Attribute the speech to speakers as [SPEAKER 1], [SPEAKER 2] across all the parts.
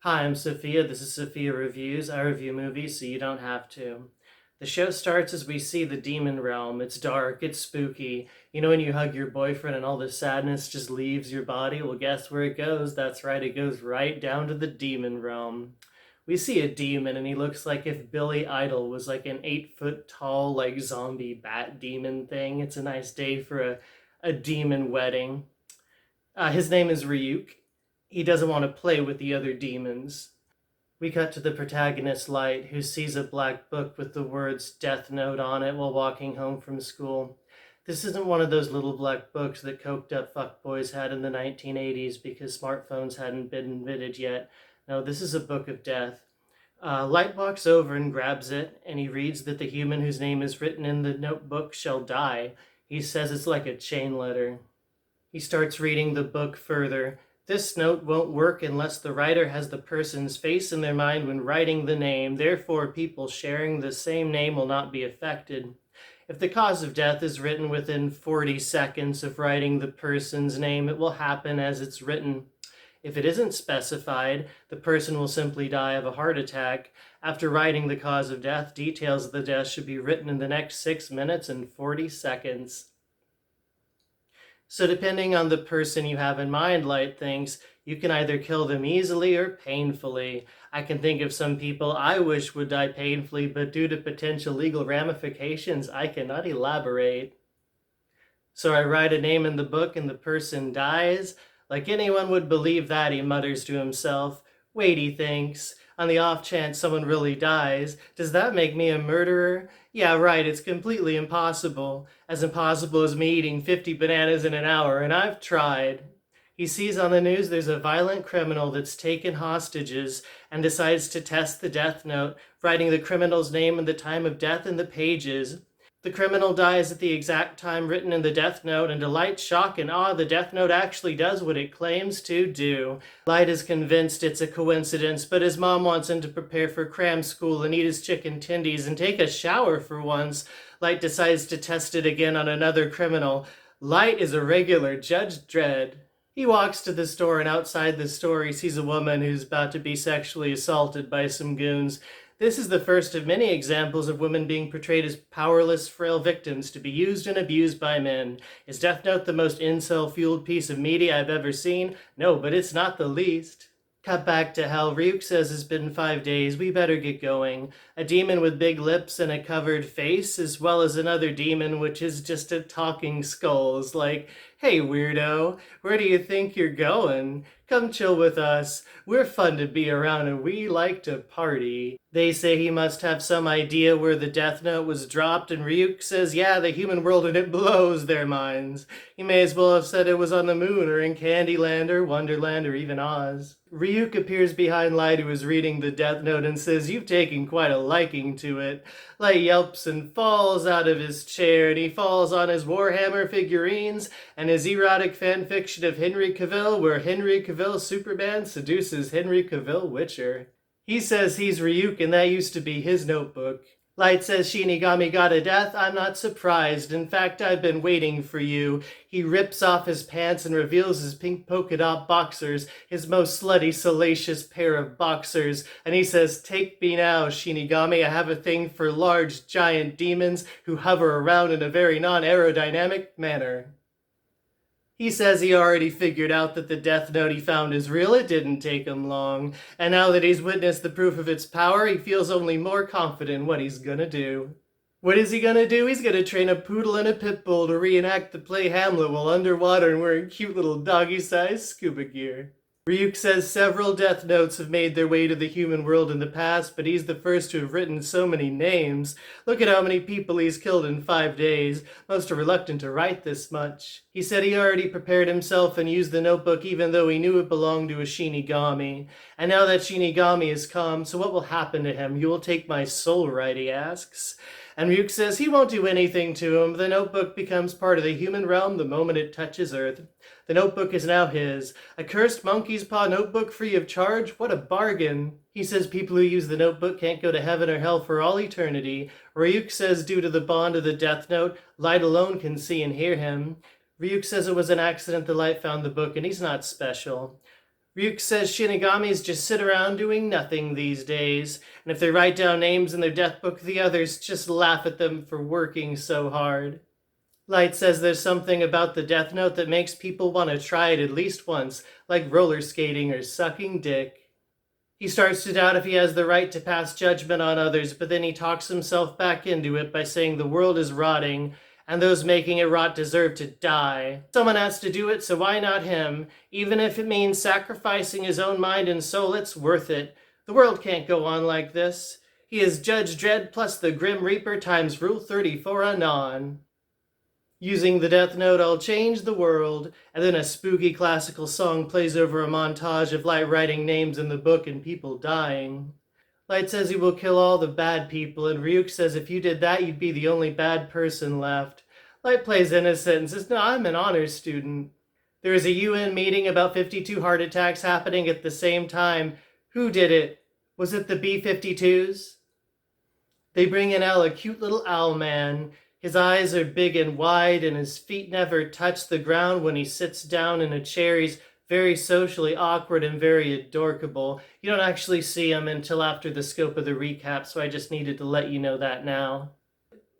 [SPEAKER 1] Hi, I'm Sophia. This is Sophia Reviews. I review movies so you don't have to. The show starts as we see the demon realm. It's dark, it's spooky. You know when you hug your boyfriend and all the sadness just leaves your body? Well, guess where it goes? That's right, it goes right down to the demon realm. We see a demon and he looks like if Billy Idol was like an 8 foot tall, like zombie bat demon thing. It's a nice day for a demon wedding. His name is Ryuk. He doesn't want to play with the other demons. We cut to the protagonist, Light, who sees a black book with the words Death Note on it while walking home from school. This isn't one of those little black books that coked up fuckboys had in the 1980s because smartphones hadn't been invented yet. No, this is a book of death. Light walks over and grabs it, and he reads that the human whose name is written in the notebook shall die. He says it's like a chain letter. He starts reading the book further. This note won't work unless the writer has the person's face in their mind when writing the name. Therefore, people sharing the same name will not be affected. If the cause of death is written within 40 seconds of writing the person's name, it will happen as it's written. If it isn't specified, the person will simply die of a heart attack. After writing the cause of death, details of the death should be written in the next 6 minutes and 40 seconds. So depending on the person you have in mind, Light thinks, you can either kill them easily or painfully. I can think of some people I wish would die painfully, but due to potential legal ramifications, I cannot elaborate. So I write a name in the book and the person dies. Like anyone would believe that, he mutters to himself. Wait, he thinks. On the off chance someone really dies, does that make me a murderer? Yeah, right, it's completely impossible. As impossible as me eating 50 bananas in an hour, and I've tried. He sees on the news there's a violent criminal that's taken hostages and decides to test the death note, writing the criminal's name and the time of death in the pages. The criminal dies at the exact time written in the death note, and to Light's shock and awe, the death note actually does what it claims to do. Light is convinced it's a coincidence, but his mom wants him to prepare for cram school and eat his chicken tendies and take a shower for once. Light decides to test it again on another criminal. Light is a regular Judge Dredd. He walks to the store, and outside the store he sees a woman who's about to be sexually assaulted by some goons. This is the first of many examples of women being portrayed as powerless, frail victims to be used and abused by men. Is Death Note the most incel-fueled piece of media I've ever seen? No, but it's not the least. Cut back to hell. Ryuk says it's been 5 days. We better get going. A demon with big lips and a covered face, as well as another demon which is just a talking skull. Is like, hey weirdo, where do you think you're going? Come chill with us. We're fun to be around and we like to party. They say he must have some idea where the death note was dropped, and Ryuk says, yeah, the human world, and it blows their minds. He may as well have said it was on the moon or in Candyland or Wonderland or even Oz. Ryuk appears behind Light, who is reading the death note, and says, you've taken quite a liking to it. Light yelps and falls out of his chair, and he falls on his Warhammer figurines and his erotic fanfiction of Henry Cavill, where Henry Cavill Superman seduces Henry Cavill Witcher. He says he's Ryuk, and that used to be his notebook. Light says Shinigami got a death. I'm not surprised. In fact, I've been waiting for you. He rips off his pants and reveals his pink polka dot boxers, his most slutty, salacious pair of boxers. And he says, take me now, Shinigami. I have a thing for large, giant demons who hover around in a very non-aerodynamic manner. He says he already figured out that the death note he found is real. It didn't take him long. And now that he's witnessed the proof of its power, he feels only more confident in what he's gonna do. What is he gonna do? He's gonna train a poodle and a pit bull to reenact the play Hamlet while underwater and wearing cute little doggy-sized scuba gear. Ryuk says several death notes have made their way to the human world in the past, but he's the first to have written so many names. Look at how many people he's killed in 5 days. Most are reluctant to write this much. He said he already prepared himself and used the notebook even though he knew it belonged to a Shinigami. And now that Shinigami has come, so what will happen to him? You will take my soul, right, he asks. And Ryuk says he won't do anything to him. The notebook becomes part of the human realm the moment it touches Earth. The notebook is now his. A cursed monkey's paw notebook free of charge? What a bargain. He says people who use the notebook can't go to heaven or hell for all eternity. Ryuk says due to the bond of the death note, Light alone can see and hear him. Ryuk says it was an accident that Light found the book and he's not special. Ryuk says Shinigamis just sit around doing nothing these days, and if they write down names in their death book, the others just laugh at them for working so hard. Light says there's something about the Death Note that makes people want to try it at least once, like roller skating or sucking dick. He starts to doubt if he has the right to pass judgment on others, but then he talks himself back into it by saying the world is rotting, and those making it rot deserve to die. Someone has to do it, so why not him? Even if it means sacrificing his own mind and soul, it's worth it. The world can't go on like this. He is Judge Dredd plus the Grim Reaper times Rule 34 anon. Using the Death Note, I'll change the world, and then a spooky classical song plays over a montage of Light writing names in the book and people dying. Light says he will kill all the bad people, and Ryuk says if you did that, you'd be the only bad person left. Light plays innocent and says, no, I'm an honors student. There is a UN meeting about 52 heart attacks happening at the same time. Who did it? Was it the B-52s? They bring in L, a cute little owl man. His eyes are big and wide, and his feet never touch the ground when he sits down in a chair. He's very socially awkward and very adorkable. You don't actually see him until after the scope of the recap, so I just needed to let you know that now.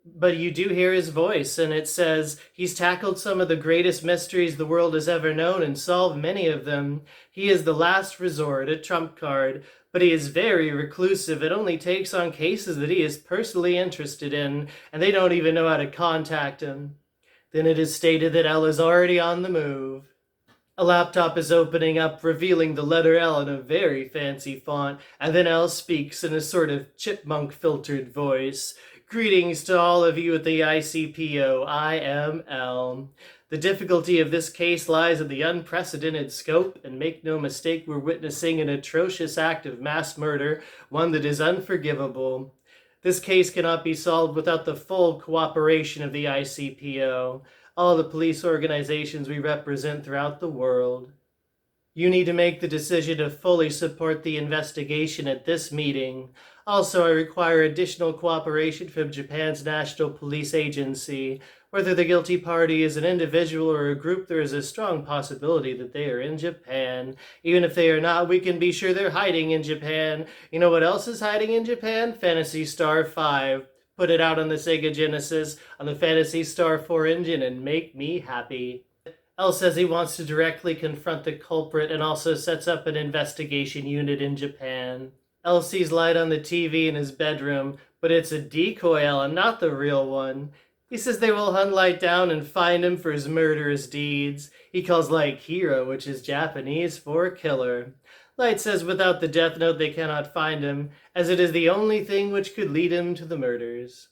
[SPEAKER 1] But you do hear his voice, and it says, he's tackled some of the greatest mysteries the world has ever known and solved many of them. He is the last resort, a trump card, but he is very reclusive. It only takes on cases that he is personally interested in, and they don't even know how to contact him. Then it is stated that L is already on the move. A laptop is opening up, revealing the letter L in a very fancy font, and then L speaks in a sort of chipmunk-filtered voice. Greetings to all of you at the ICPO. I am L. The difficulty of this case lies in the unprecedented scope, and make no mistake, we're witnessing an atrocious act of mass murder, one that is unforgivable. This case cannot be solved without the full cooperation of the ICPO, all the police organizations we represent throughout the world. You need to make the decision to fully support the investigation at this meeting. Also, I require additional cooperation from Japan's National Police Agency. Whether the guilty party is an individual or a group, there is a strong possibility that they are in Japan. Even if they are not, we can be sure they're hiding in Japan. You know what else is hiding in Japan? Phantasy Star 5. Put it out on the Sega Genesis, on the Phantasy Star 4 engine, and make me happy. L says he wants to directly confront the culprit and also sets up an investigation unit in Japan. L sees Light on the TV in his bedroom, but it's a decoy L and not the real one. He says they will hunt Light down and find him for his murderous deeds. He calls Light Hero, which is Japanese for killer. Light says without the Death Note they cannot find him, as it is the only thing which could lead him to the murders.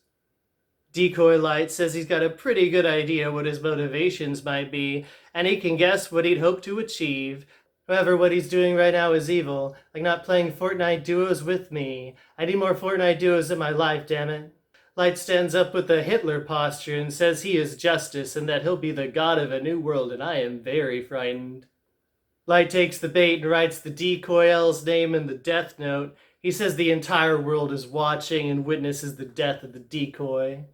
[SPEAKER 1] Decoy Light says he's got a pretty good idea what his motivations might be, and he can guess what he'd hope to achieve. However, what he's doing right now is evil, like not playing Fortnite duos with me. I need more Fortnite duos in my life, damn it. Light stands up with a Hitler posture and says he is justice and that he'll be the god of a new world, and I am very frightened. Light takes the bait and writes the decoy L's name in the Death Note. He says the entire world is watching and witnesses the death of the decoy.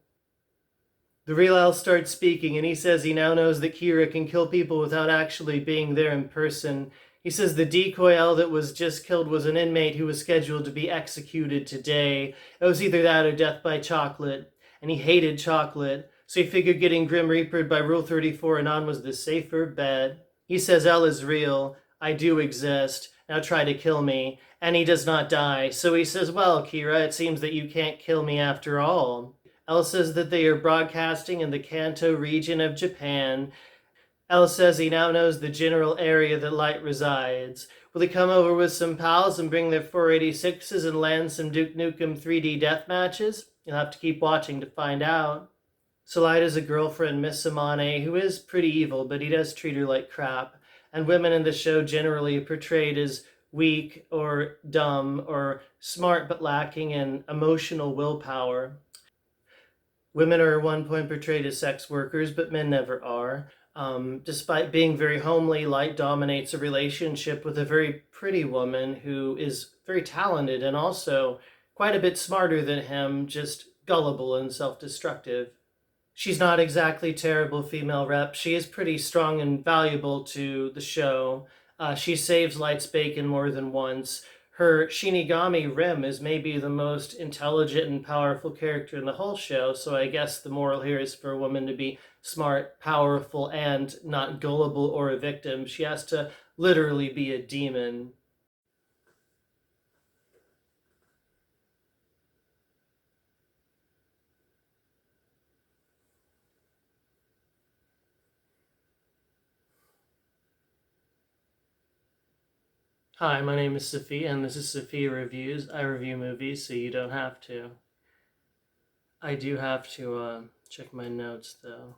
[SPEAKER 1] The real L starts speaking, and he says he now knows that Kira can kill people without actually being there in person. He says the decoy L that was just killed was an inmate who was scheduled to be executed today. It was either that or death by chocolate, and he hated chocolate, so he figured getting Grim Reapered by Rule 34 and on was the safer bet. He says L is real. I do exist. Now try to kill me. And he does not die, so he says, well, Kira, it seems that you can't kill me after all. L says that they are broadcasting in the Kanto region of Japan. L says he now knows the general area that Light resides. Will he come over with some pals and bring their 486s and land some Duke Nukem 3D death matches? You'll have to keep watching to find out. So Light has a girlfriend, Miss Samane, who is pretty evil, but he does treat her like crap. And women in the show generally are portrayed as weak or dumb or smart but lacking in emotional willpower. Women are at one point portrayed as sex workers, but men never are. Despite being very homely, Light dominates a relationship with a very pretty woman who is very talented and also quite a bit smarter than him, just gullible and self-destructive. She's not exactly terrible female rep. She is pretty strong and valuable to the show. She saves Light's bacon more than once. Her Shinigami Rim is maybe the most intelligent and powerful character in the whole show, so I guess the moral here is for a woman to be smart, powerful, and not gullible or a victim. She has to literally be a demon. Hi, my name is Sophia, and this is Sophia Reviews. I review movies, so you don't have to. I do have to check my notes, though.